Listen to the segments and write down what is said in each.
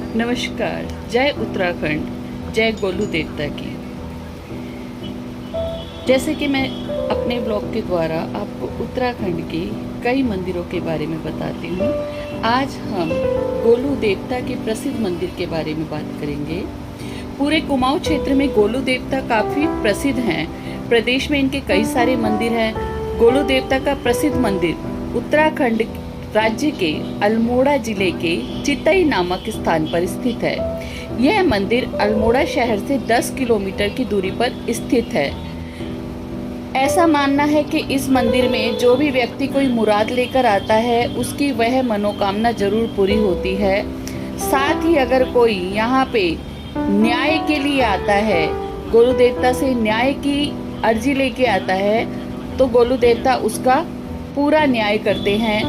नमस्कार। जय उत्तराखंड, जय गोलू देवता की। जैसे कि मैं अपने ब्लॉग के द्वारा आपको उत्तराखंड के कई मंदिरों के बारे में बताती हूँ। आज हम गोलू देवता के प्रसिद्ध मंदिर के बारे में बात करेंगे। पूरे कुमाऊं क्षेत्र में गोलू देवता काफ़ी प्रसिद्ध हैं। प्रदेश में इनके कई सारे मंदिर हैं। गोलू देवता का प्रसिद्ध मंदिर उत्तराखंड राज्य के अल्मोड़ा जिले के चितई नामक स्थान पर स्थित है। यह मंदिर अल्मोड़ा शहर से 10 किलोमीटर की दूरी पर स्थित है। ऐसा मानना है कि इस मंदिर में जो भी व्यक्ति कोई मुराद लेकर आता है उसकी वह मनोकामना जरूर पूरी होती है। साथ ही अगर कोई यहाँ पे न्याय के लिए आता है, गोलू देवता से न्याय की अर्जी लेके आता है, तो गोलू देवता उसका पूरा न्याय करते हैं।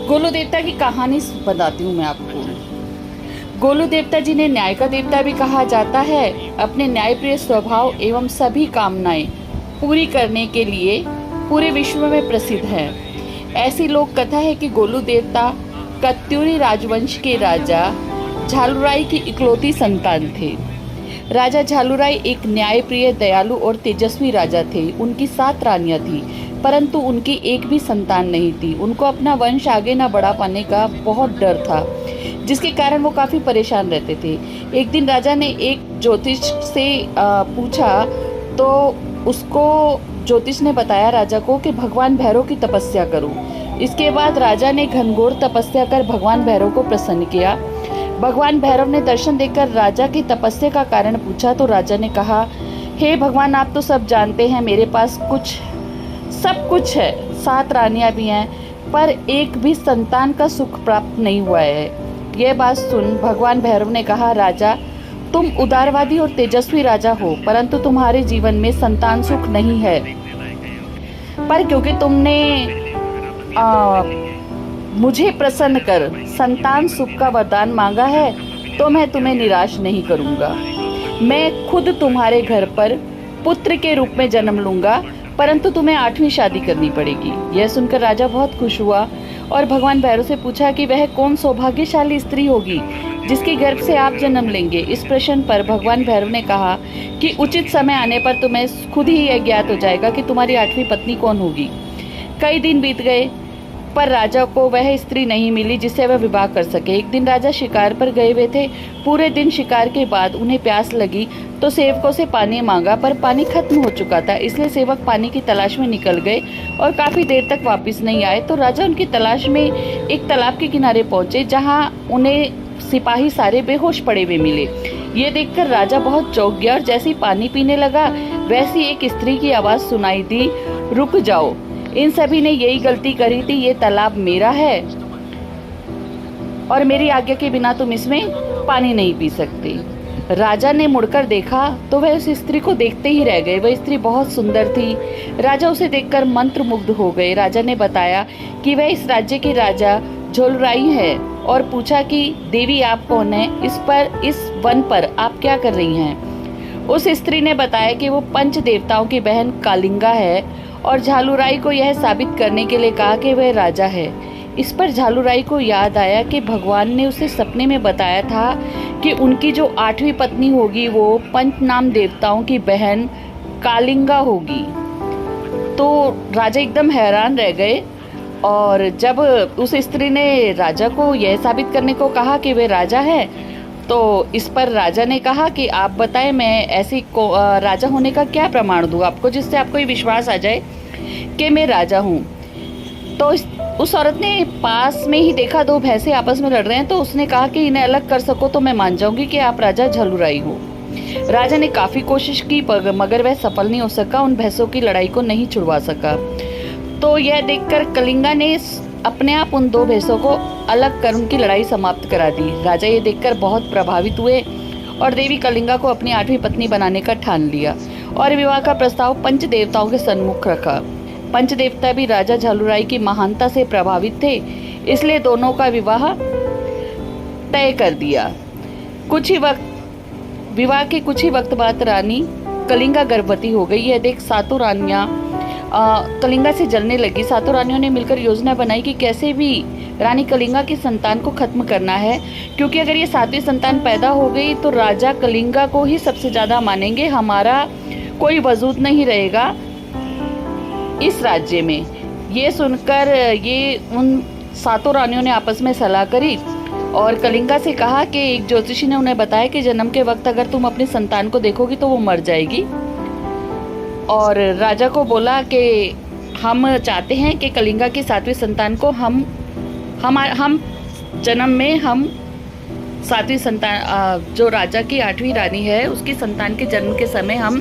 गोलू देवता की कहानी बताती हूँ मैं आपको। गोलू देवता जिन्हें न्याय का देवता भी कहा जाता है, अपने न्यायप्रिय स्वभाव एवं सभी कामनाएं पूरी करने के लिए पूरे विश्व में प्रसिद्ध है। ऐसी लोक कथा है कि गोलू देवता कत्यूरी राजवंश के राजा झालुराई की इकलौती संतान थे। राजा झालुराई एक न्यायप्रिय, दयालु और तेजस्वी राजा थे। उनकी 7 रानियां थी, परंतु उनकी एक भी संतान नहीं थी। उनको अपना वंश आगे न बढ़ा पाने का बहुत डर था, जिसके कारण वो काफ़ी परेशान रहते थे। एक दिन राजा ने एक ज्योतिष से पूछा, तो उसको ज्योतिष ने बताया राजा को कि भगवान भैरव की तपस्या करो। इसके बाद राजा ने घनघोर तपस्या कर भगवान भैरव को प्रसन्न किया। भगवान भैरव ने दर्शन देकर राजा की तपस्या का कारण पूछा, तो राजा ने कहा, हे भगवान, आप तो सब जानते हैं, मेरे पास सब कुछ है, 7 रानियां भी हैं, पर एक भी संतान का सुख प्राप्त नहीं हुआ है। यह बात सुन भगवान भैरव ने कहा, राजा, तुम उदारवादी और तेजस्वी राजा हो, परंतु तुम्हारे जीवन में संतान सुख नहीं है। पर क्योंकि तुमने मुझे प्रसन्न कर संतान सुख का वरदान मांगा है, तो मैं तुम्हें निराश नहीं करूंगा। मैं खुद तुम्हारे घर पर पुत्र के रूप में जन्म लूंगा, परंतु तुम्हें 8वीं शादी करनी पड़ेगी। यह सुनकर राजा बहुत खुश हुआ और भगवान भैरव से पूछा कि वह कौन सौभाग्यशाली स्त्री होगी जिसके गर्भ से आप जन्म लेंगे। इस प्रश्न पर भगवान भैरव ने कहा कि उचित समय आने पर तुम्हें खुद ही यह ज्ञात हो जाएगा कि तुम्हारी 8वीं पत्नी कौन होगी। कई दिन बीत गए, पर राजा को वह स्त्री नहीं मिली जिससे वह विवाह कर सके। एक दिन राजा शिकार पर गए हुए थे। पूरे दिन शिकार के बाद उन्हें प्यास लगी, तो सेवकों से पानी मांगा, पर पानी खत्म हो चुका था। इसलिए सेवक पानी की तलाश में निकल गए और काफ़ी देर तक वापस नहीं आए। तो राजा उनकी तलाश में एक तालाब के किनारे पहुंचे, जहां उन्हें सिपाही सारे बेहोश पड़े हुए मिले। ये देखकर राजा बहुत चौंक गया और जैसे ही पानी पीने लगा, वैसी एक स्त्री की आवाज़ सुनाई दी, रुक जाओ, इन सभी ने यही गलती करी थी। ये तालाब मेरा है और मेरी आज्ञा के बिना तुम इसमें पानी नहीं पी सकते। राजा ने मुड़कर देखा तो वह उस स्त्री को देखते ही रह गए। वह स्त्री बहुत सुंदर थी। राजा उसे देखकर मंत्रमुग्ध हो गए। राजा ने बताया कि वह इस राज्य के राजा झालुराई है और पूछा कि देवी, आप कौन है? इस वन पर आप क्या कर रही हैं? उस स्त्री ने बताया कि वो पंच देवताओं की बहन कालिंगा है और झालुराई को यह साबित करने के लिए कहा कि वह राजा है। इस पर झालुराई को याद आया कि भगवान ने उसे सपने में बताया था कि उनकी जो 8वीं पत्नी होगी वो पंच नाम देवताओं की बहन कालिंगा होगी। तो राजा एकदम हैरान रह गए और जब उस स्त्री ने राजा को यह साबित करने को कहा कि वे राजा है, तो इस पर राजा ने कहा कि आप बताएं, मैं ऐसी राजा होने का क्या प्रमाण दूं आपको जिससे आपको ये विश्वास आ जाए कि मैं राजा हूँ। तो उस औरत ने पास में ही देखा 2 भैंसे आपस में लड़ रहे हैं, तो उसने कहा कि इन्हें अलग कर सको तो मैं मान जाऊंगी कि आप राजा झालुराई हो। राजा ने काफ़ी कोशिश की, मगर वह सफल नहीं हो सका, उन भैंसों की लड़ाई को नहीं छुड़वा सका। तो यह देखकर कलिंगा ने अपने आप उन 2 भैंसों को अलग कर उनकी लड़ाई समाप्त करा दी। राजा ये देखकर बहुत प्रभावित हुए और देवी कलिंगा को अपनी 8वीं पत्नी बनाने का ठान लिया और विवाह का प्रस्ताव पंच देवताओं के सम्मुख रखा। पंच देवता भी राजा झालुराई की महानता से प्रभावित थे, इसलिए दोनों का विवाह तय कर दिया। विवाह के कुछ ही वक्त बाद रानी कलिंगा गर्भवती हो गई। यह देख 7 रानियां कलिंगा से जलने लगी। 7 रानियों ने मिलकर योजना बनाई कि कैसे भी रानी कलिंगा की संतान को खत्म करना है, क्योंकि अगर ये 7वीं संतान पैदा हो गई तो राजा कलिंगा को ही सबसे ज़्यादा मानेंगे, हमारा कोई वजूद नहीं रहेगा इस राज्य में। ये सुनकर ये उन 7 रानियों ने आपस में सलाह करी और कलिंगा से कहा कि एक ज्योतिषी ने उन्हें बताया कि जन्म के वक्त अगर तुम अपनी संतान को देखोगी तो वो मर जाएगी। और राजा को बोला कि हम चाहते हैं कि कलिंगा की 7वीं संतान को हम जन्म में हम 7वीं संतान जो राजा की 8वीं रानी है उसकी संतान के जन्म के समय हम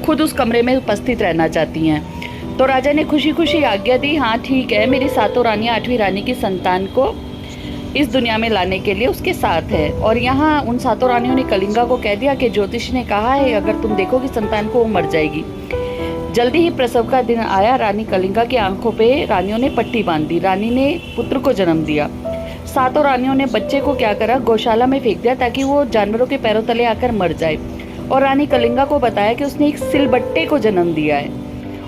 खुद उस कमरे में उपस्थित रहना चाहती हैं। तो राजा ने खुशी खुशी आज्ञा दी, हाँ ठीक है, मेरी 7 रानियाँ 8वीं रानी की संतान को इस दुनिया में लाने के लिए उसके साथ है। और यहाँ उन 7 रानियों ने कलिंगा को कह दिया कि ज्योतिष ने कहा है अगर तुम देखोगी संतान को वो मर जाएगी। जल्दी ही प्रसव का दिन आया। रानी कलिंगा की आंखों पे रानियों ने पट्टी बांध दी। रानी ने पुत्र को जन्म दिया। 7 रानियों ने बच्चे को क्या करा, गौशाला में फेंक दिया ताकि वो जानवरों के पैरों तले आकर मर जाए। और रानी कलिंगा को बताया कि उसने एक सिलबट्टे को जन्म दिया है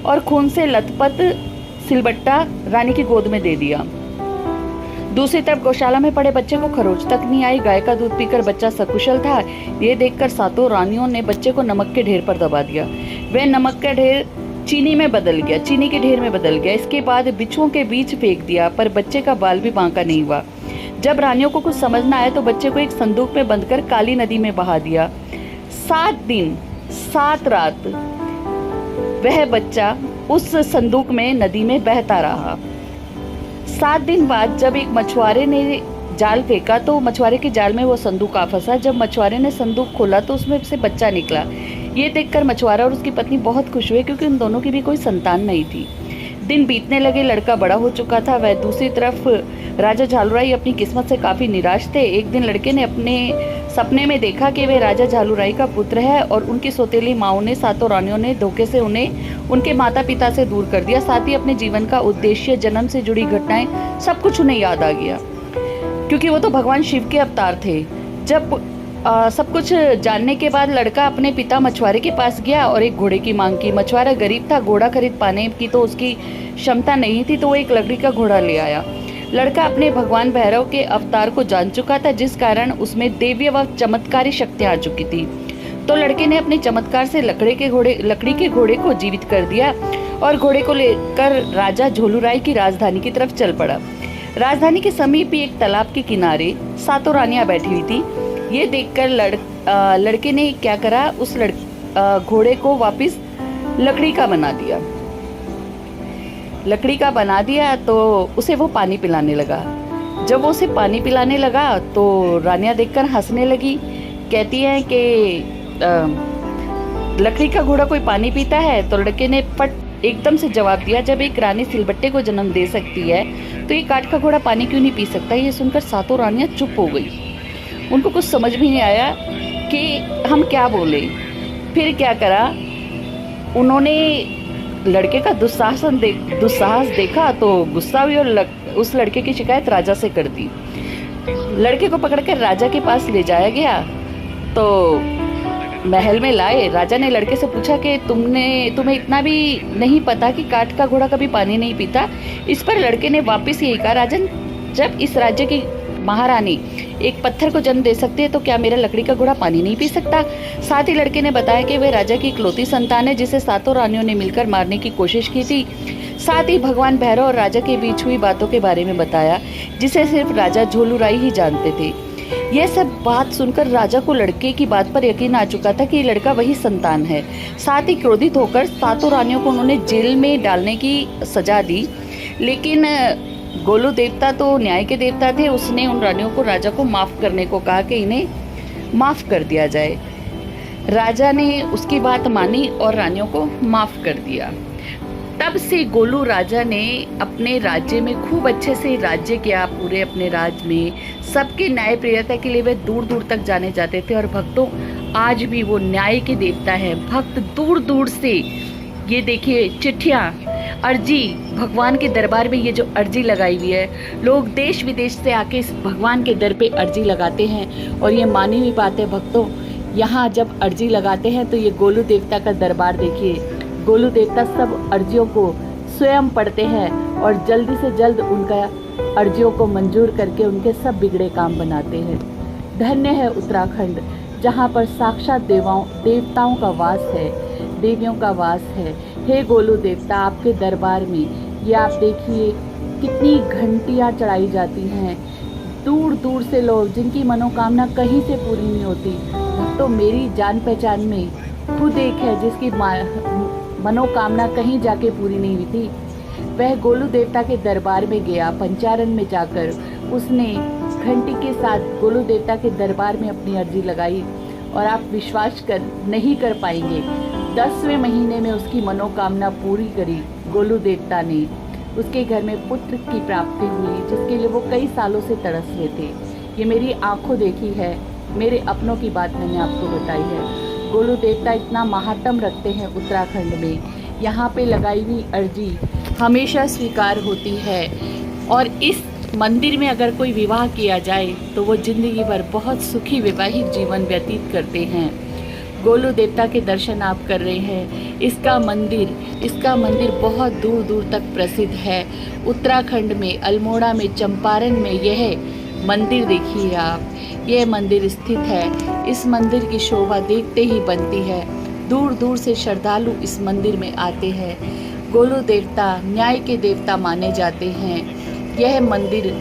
और खून से लथपथ सिलबट्टा रानी की गोद में दे दिया। दूसरी तरफ गौशाला में पड़े बच्चे को खरोच तक नहीं आई। गाय का दूध पीकर बच्चा सकुशल था। ये देखकर 7 रानियों ने बच्चे को नमक के ढेर पर दबा दिया। वह नमक का ढेर चीनी के ढेर में बदल गया। इसके बाद बिच्छुओं के बीच फेंक दिया, पर बच्चे का बाल भी बांका नहीं हुआ। जब रानियों को कुछ समझ न आया तो बच्चे को एक संदूक में बंद कर काली नदी में बहा दिया। 7 दिन 7 रात वह बच्चा उस संदूक में नदी में बहता रहा। 7 दिन बाद जब एक मछुआरे ने जाल फेंका तो मछुआरे के जाल में वो संदूक आ फंसा। जब मछुआरे ने संदूक खोला तो उसमें से बच्चा निकला। ये देखकर मछुआरा और उसकी पत्नी बहुत खुश हुए, क्योंकि उन दोनों की भी कोई संतान नहीं थी। दिन बीतने लगे, लड़का बड़ा हो चुका था। वह दूसरी तरफ राजा झालुराई अपनी किस्मत से काफ़ी निराश थे। एक दिन लड़के ने अपने सपने में देखा कि वह राजा झालुराई का पुत्र है और उनकी सौतेली माओं ने 7 रानियों ने धोखे से उन्हें उनके माता पिता से दूर कर दिया। साथ ही अपने जीवन का उद्देश्य, जन्म से जुड़ी घटनाएं सब कुछ उन्हें याद आ गया, क्योंकि वो तो भगवान शिव के अवतार थे। जब सब कुछ जानने के बाद लड़का अपने पिता मछुआरे के पास गया और एक घोड़े की मांग की। मछुआरा गरीब था, घोड़ा खरीद पाने की तो उसकी क्षमता नहीं थी, तो वो एक लकड़ी का घोड़ा ले आया। लड़का अपने भगवान भैरव के अवतार को जान चुका था, जिस कारण उसमें दैवीय व चमत्कारी शक्तियां आ चुकी थी। तो लड़के ने अपने चमत्कार से लकड़ी के घोड़े को जीवित कर दिया और घोड़े को लेकर राजा झालुराई की राजधानी की तरफ चल पड़ा। राजधानी के समीप ही एक तालाब के किनारे 7 रानियां बैठी हुई थी। ये देखकर लड़के ने क्या करा, उस घोड़े को वापस लकड़ी का बना दिया तो उसे वो पानी पिलाने लगा। जब वो उसे पानी पिलाने लगा तो रानियां देखकर हंसने लगी। कहती हैं कि लकड़ी का घोड़ा कोई पानी पीता है? तो लड़के ने फट एकदम से जवाब दिया, जब एक रानी सिलबट्टे को जन्म दे सकती है तो ये काठ का घोड़ा पानी क्यों नहीं पी सकता? ये सुनकर 7 रानियां चुप हो गई। उनको कुछ समझ भी नहीं आया कि हम क्या बोले। फिर क्या करा, उन्होंने लड़के का दुस्साहस देखा तो गुस्सा हुई और उस लड़के की शिकायत राजा से कर दी। लड़के को पकड़कर राजा के पास ले जाया गया तो महल में लाए। राजा ने लड़के से पूछा कि तुम्हें इतना भी नहीं पता कि काठ का घोड़ा कभी पानी नहीं पीता? इस पर लड़के ने वापस यही कहा, राजन, जब इस राज्य की महारानी एक पत्थर को जन्म दे सकती है तो क्या मेरा लकड़ी का घोड़ा पानी नहीं पी सकता? साथ ही लड़के ने बताया कि वह राजा की इकलौती संतान है जिसे 7 रानियों ने मिलकर मारने की कोशिश की थी। साथ ही भगवान भैरव और राजा के बीच हुई बातों के बारे में बताया जिसे सिर्फ राजा झालुराई ही जानते थे। यह सब बात सुनकर राजा को लड़के की बात पर यकीन आ चुका था कि ये लड़का वही संतान है। साथ ही क्रोधित होकर 7 रानियों को उन्होंने जेल में डालने की सजा दी। लेकिन गोलू देवता तो न्याय के देवता थे। उसने उन रानियों को राजा को माफ करने को कहा कि इन्हें माफ कर दिया जाए। राजा ने उसकी बात मानी और रानियों को माफ कर दिया। तब से गोलू राजा ने अपने राज्य में खूब अच्छे से राज्य किया। पूरे अपने राज्य में सबके न्याय प्रियता के लिए वे दूर दूर तक जाने जाते थे। और भक्तों, आज भी वो न्याय के देवता हैं। भक्त दूर दूर से, ये देखिए, चिट्ठियाँ, अर्जी, भगवान के दरबार में ये जो अर्जी लगाई हुई है, लोग देश विदेश से आके इस भगवान के दर पे अर्जी लगाते हैं। और ये मानी हुई बात है भक्तों, यहाँ जब अर्जी लगाते हैं तो ये गोलू देवता का दरबार देखिए। गोलू देवता सब अर्जियों को स्वयं पढ़ते हैं और जल्दी से जल्द उनका अर्जियों को मंजूर करके उनके सब बिगड़े काम बनाते हैं। धन्य है उत्तराखंड, जहाँ पर साक्षात देवताओं का वास है, देवियों का वास है। हे गोलू देवता, आपके दरबार में ये आप देखिए कितनी घंटियाँ चढ़ाई जाती हैं। दूर दूर से लोग, जिनकी मनोकामना कहीं से पूरी नहीं होती। तो मेरी जान पहचान में खुद एक है जिसकी मनोकामना कहीं जाके पूरी नहीं हुई थी। वह गोलू देवता के दरबार में गया। पंचारण में जाकर उसने घंटी के साथ गोलू देवता के दरबार में अपनी अर्जी लगाई, और आप विश्वास नहीं कर पाएंगे, 10वें महीने में उसकी मनोकामना पूरी करी गोलू देवता ने। उसके घर में पुत्र की प्राप्ति हुई, जिसके लिए वो कई सालों से तरस रहे थे। ये मेरी आंखों देखी है, मेरे अपनों की बात मैंने आपको बताई है। गोलू देवता इतना महात्म रखते हैं उत्तराखंड में। यहाँ पे लगाई हुई अर्जी हमेशा स्वीकार होती है, और इस मंदिर में अगर कोई विवाह किया जाए तो वो जिंदगी भर बहुत सुखी वैवाहिक जीवन व्यतीत करते हैं। गोलू देवता के दर्शन आप कर रहे हैं। इसका मंदिर बहुत दूर दूर तक प्रसिद्ध है। उत्तराखंड में अल्मोड़ा में, चंपारण में यह मंदिर देखिए आप, यह मंदिर स्थित है। इस मंदिर की शोभा देखते ही बनती है। दूर दूर से श्रद्धालु इस मंदिर में आते हैं। गोलू देवता न्याय के देवता माने जाते हैं। यह मंदिर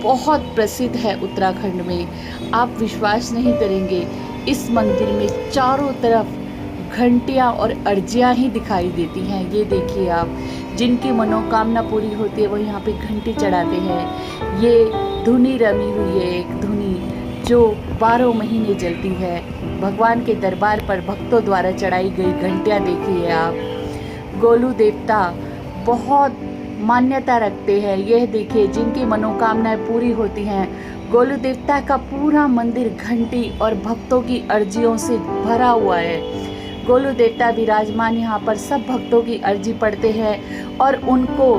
बहुत प्रसिद्ध है उत्तराखंड में। आप विश्वास नहीं करेंगे, इस मंदिर में चारों तरफ घंटियाँ और अर्जियाँ ही दिखाई देती हैं। ये देखिए आप, जिनकी मनोकामना पूरी होती है वो यहाँ पे घंटी चढ़ाते हैं। ये धुनी रमी हुई है, एक धुनी जो 12 महीने जलती है। भगवान के दरबार पर भक्तों द्वारा चढ़ाई गई घंटियाँ देखिए आप। गोलू देवता बहुत मान्यता रखते हैं। यह देखिए, जिनकी मनोकामनाएं पूरी होती हैं, गोलू देवता का पूरा मंदिर घंटी और भक्तों की अर्जियों से भरा हुआ है। गोलू देवता विराजमान यहाँ पर सब भक्तों की अर्जी पढ़ते हैं और उनको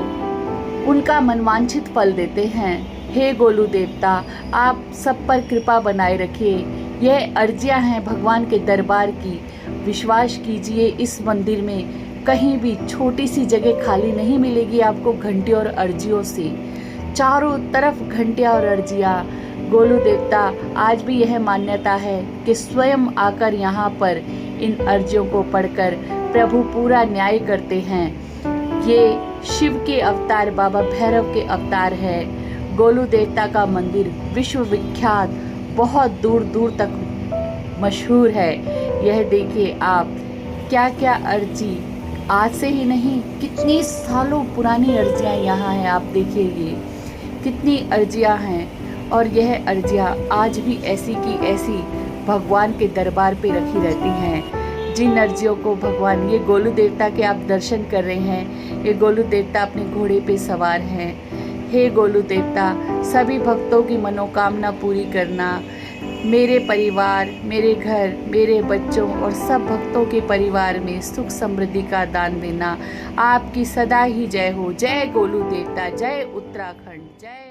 उनका मनवांछित फल देते हैं। हे गोलू देवता, आप सब पर कृपा बनाए रखिए। यह अर्जियाँ हैं भगवान के दरबार की। विश्वास कीजिए, इस मंदिर में कहीं भी छोटी सी जगह खाली नहीं मिलेगी आपको घंटियों और अर्जियों से। चारों तरफ घंटियाँ और अर्जियाँ। गोलू देवता आज भी यह मान्यता है कि स्वयं आकर यहाँ पर इन अर्जियों को पढ़कर प्रभु पूरा न्याय करते हैं। ये शिव के अवतार बाबा भैरव के अवतार है। गोलू देवता का मंदिर विश्व विख्यात, बहुत दूर दूर तक मशहूर है। यह देखिए आप, क्या क्या अर्जी, आज से ही नहीं कितनी सालों पुरानी अर्जियाँ यहाँ हैं। आप देखिए ये कितनी अर्जियाँ हैं, और यह अर्जियाँ आज भी ऐसी की ऐसी भगवान के दरबार पे रखी रहती हैं। जिन अर्जियों को भगवान, ये गोलू देवता के आप दर्शन कर रहे हैं, ये गोलू देवता अपने घोड़े पे सवार हैं। हे गोलू देवता, सभी भक्तों की मनोकामना पूरी करना। मेरे परिवार, मेरे घर, मेरे बच्चों और सब भक्तों के परिवार में सुख समृद्धि का दान देना। आपकी सदा ही जय हो। जय गोलू देवता, जय उत्तराखंड, जय।